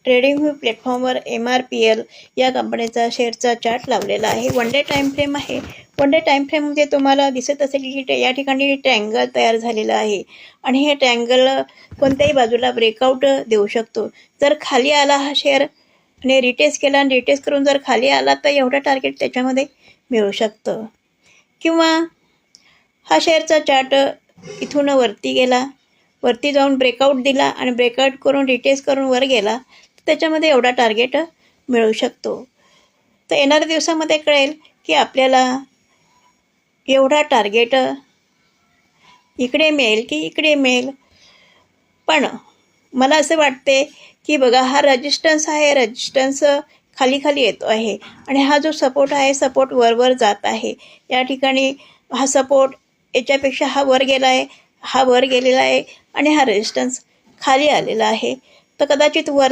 Trading view प्लॅटफॉर्मवर MRPL या कंपनीचा शेअरचा चार्ट लावलेला आहे. वन डे टाईम फ्रेम आहे. वन डे टाईम फ्रेममध्ये तुम्हाला दिसत असेल की या ठिकाणी ट्रँगल तयार झालेला आहे आणि हे ट्रँगल कोणत्याही बाजूला ब्रेकआउट देऊ शकतो. जर खाली आला हा शेअर आणि रिटेस्ट केला आणि रिटेस्ट करून जर खाली आला तर एवढं टार्गेट त्याच्यामध्ये मिळू शकतं. किंवा हा शेअरचा चार्ट इथून वरती गेला, वरती जाऊन ब्रेकआउट दिला आणि ब्रेकआउट करून रिटेस्ट करून वर गेला तर त्याच्यामध्ये एवढा टार्गेट मिळू शकतो. तर येणाऱ्या दिवसामध्ये कळेल की आपल्याला एवढा टार्गेट इकडे मिळेल की इकडे मिळेल. पण मला असं वाटते की बघा, हा रेजिस्टन्स आहे, रेजिस्टन्स खाली खाली येतो आहे आणि हा जो सपोर्ट आहे सपोर्ट वर जात आहे. या ठिकाणी हा सपोर्ट याच्यापेक्षा हा वर गेला आहे, हा वर गेलेला आहे आणि हा रेजिस्टन्स खाली आलेला आहे. तर कदाचित वर